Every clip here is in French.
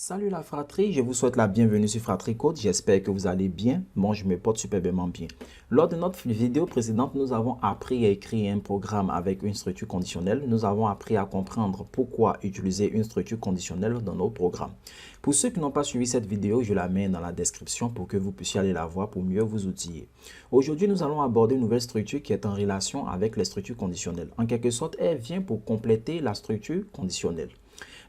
Salut la fratrie, je vous souhaite la bienvenue sur Fratrie Code. J'espère que vous allez bien. Moi, je me porte superbement bien. Lors de notre vidéo précédente, nous avons appris à écrire un programme avec une structure conditionnelle. Nous avons appris à comprendre pourquoi utiliser une structure conditionnelle dans nos programmes. Pour ceux qui n'ont pas suivi cette vidéo, je la mets dans la description pour que vous puissiez aller la voir pour mieux vous outiller. Aujourd'hui, nous allons aborder une nouvelle structure qui est en relation avec les structures conditionnelles. En quelque sorte, elle vient pour compléter la structure conditionnelle.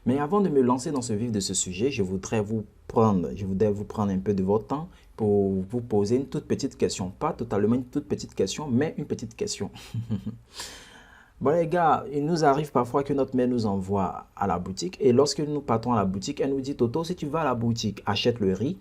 Mais avant de me lancer dans ce vif de ce sujet, je voudrais vous prendre un peu de votre temps pour vous poser une toute petite question. Pas totalement une toute petite question, mais une petite question. Bon les gars, il nous arrive parfois que notre mère nous envoie à la boutique et lorsque nous partons à la boutique, elle nous dit: Toto, si tu vas à la boutique, achète le riz.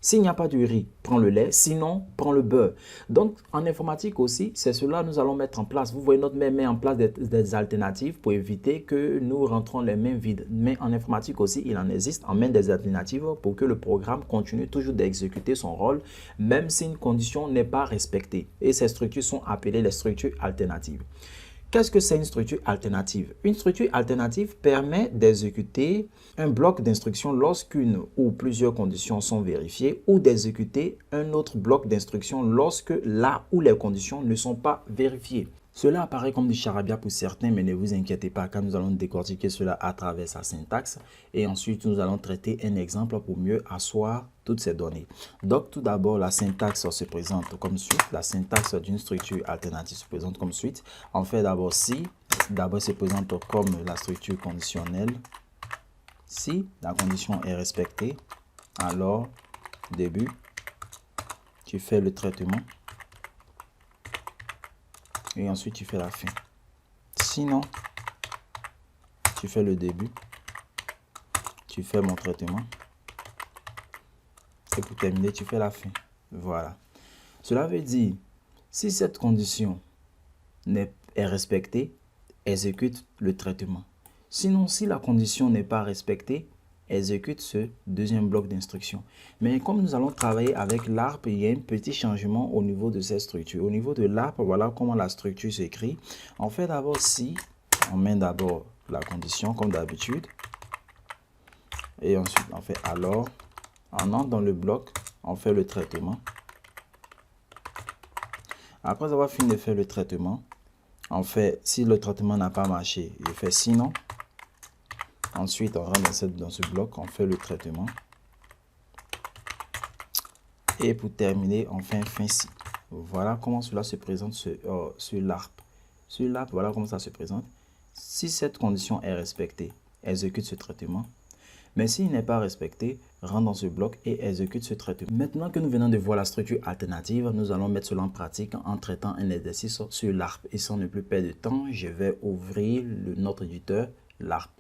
S'il n'y a pas de riz, prends le lait, sinon, prends le beurre. Donc, en informatique aussi, c'est cela que nous allons mettre en place. Vous voyez, notre mère met en place des alternatives pour éviter que nous rentrons les mains vides. Mais en informatique aussi, il en existe en main des alternatives pour que le programme continue toujours d'exécuter son rôle, même si une condition n'est pas respectée. Et ces structures sont appelées les structures alternatives. Qu'est-ce que c'est une structure alternative? Une structure alternative permet d'exécuter un bloc d'instructions lorsqu'une ou plusieurs conditions sont vérifiées ou d'exécuter un autre bloc d'instructions lorsque là où les conditions ne sont pas vérifiées. Cela apparaît comme du charabia pour certains, mais ne vous inquiétez pas car nous allons décortiquer cela à travers sa syntaxe et ensuite nous allons traiter un exemple pour mieux asseoir toutes ces données. Donc tout d'abord, la syntaxe se présente comme suit. La syntaxe d'une structure alternative se présente comme suite. On fait d'abord si, d'abord se présente comme la structure conditionnelle. Si la condition est respectée, alors début, tu fais le traitement. Et ensuite, tu fais la fin. Sinon, tu fais le début. Tu fais mon traitement. Et pour terminer, tu fais la fin. Voilà. Cela veut dire, si cette condition est respectée, exécute le traitement. Sinon, si la condition n'est pas respectée, exécute ce deuxième bloc d'instruction. Mais comme nous allons travailler avec l'ARP, il y a un petit changement au niveau de cette structure. Au niveau de l'ARP, voilà comment la structure s'écrit. On fait d'abord si, on met d'abord la condition comme d'habitude. Et ensuite, on fait alors. On entre dans le bloc, on fait le traitement. Après avoir fini de faire le traitement, on fait, si le traitement n'a pas marché, je fais sinon. Ensuite, on rentre dans ce bloc, on fait le traitement. Et pour terminer, on fait un fin si. Voilà comment cela se présente sur l'ARP. Sur l'ARP, voilà comment ça se présente. Si cette condition est respectée, exécute ce traitement. Mais s'il n'est pas respecté, rentre dans ce bloc et exécute ce traitement. Maintenant que nous venons de voir la structure alternative, nous allons mettre cela en pratique en traitant un exercice sur l'ARP. Et sans ne plus perdre de temps, je vais ouvrir notre éditeur l'ARP.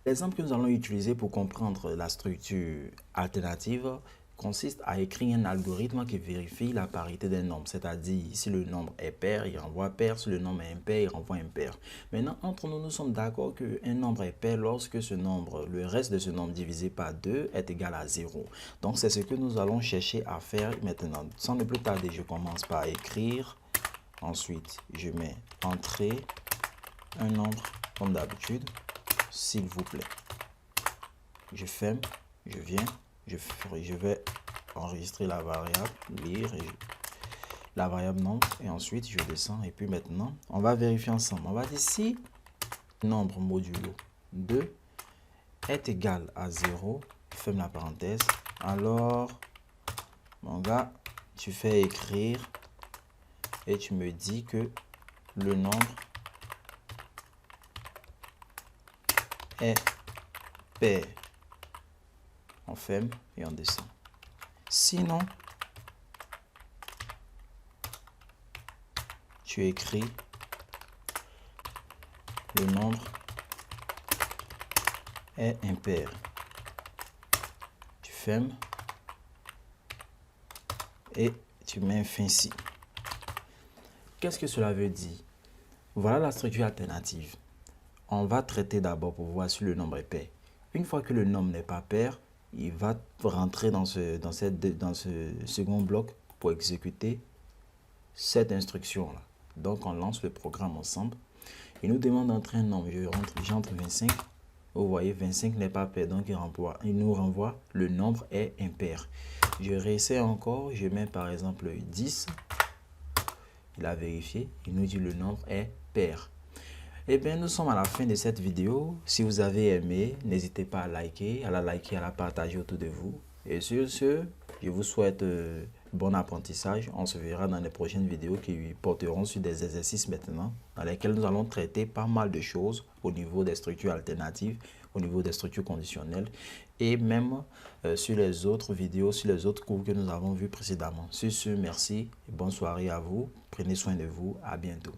L'exemple que nous allons utiliser pour comprendre la structure alternative consiste à écrire un algorithme qui vérifie la parité d'un nombre. C'est-à-dire, si le nombre est pair, il renvoie pair. Si le nombre est impair, il renvoie impair. Maintenant, entre nous, nous sommes d'accord qu'un nombre est pair lorsque ce nombre, le reste de ce nombre divisé par 2 est égal à 0. Donc, c'est ce que nous allons chercher à faire maintenant. Sans ne plus tarder, je commence par écrire. Ensuite, je mets entrée, un nombre comme d'habitude. S'il vous plaît. Je ferme, je viens, je vais enregistrer la variable, lire, la variable nombre, et ensuite je descends. Et puis maintenant, on va vérifier ensemble. On va dire si nombre modulo 2 est égal à 0, ferme la parenthèse, alors, mon gars, tu fais écrire et tu me dis que le nombre est pair. On ferme et on descend. Sinon, tu écris le nombre est impair. Tu fermes et tu mets un fin si. Qu'est-ce que cela veut dire? Voilà la structure alternative. On va traiter d'abord pour voir si le nombre est pair. Une fois que le nombre n'est pas pair, il va rentrer dans ce second bloc pour exécuter cette instruction-là. Donc, on lance le programme ensemble. Il nous demande d'entrer un nombre. J'entre 25 Vous voyez, 25 n'est pas pair, donc il nous renvoie le nombre est impair. Je réessaie encore, je mets par exemple 10. Il a vérifié, il nous dit le nombre est pair. Eh bien, nous sommes à la fin de cette vidéo. Si vous avez aimé, n'hésitez pas à liker, à la partager autour de vous. Et sur ce, je vous souhaite bon apprentissage. On se verra dans les prochaines vidéos qui porteront sur des exercices maintenant, dans lesquels nous allons traiter pas mal de choses au niveau des structures alternatives, au niveau des structures conditionnelles et même sur les autres vidéos, sur les autres cours que nous avons vus précédemment. Sur ce, merci et bonne soirée à vous. Prenez soin de vous. À bientôt.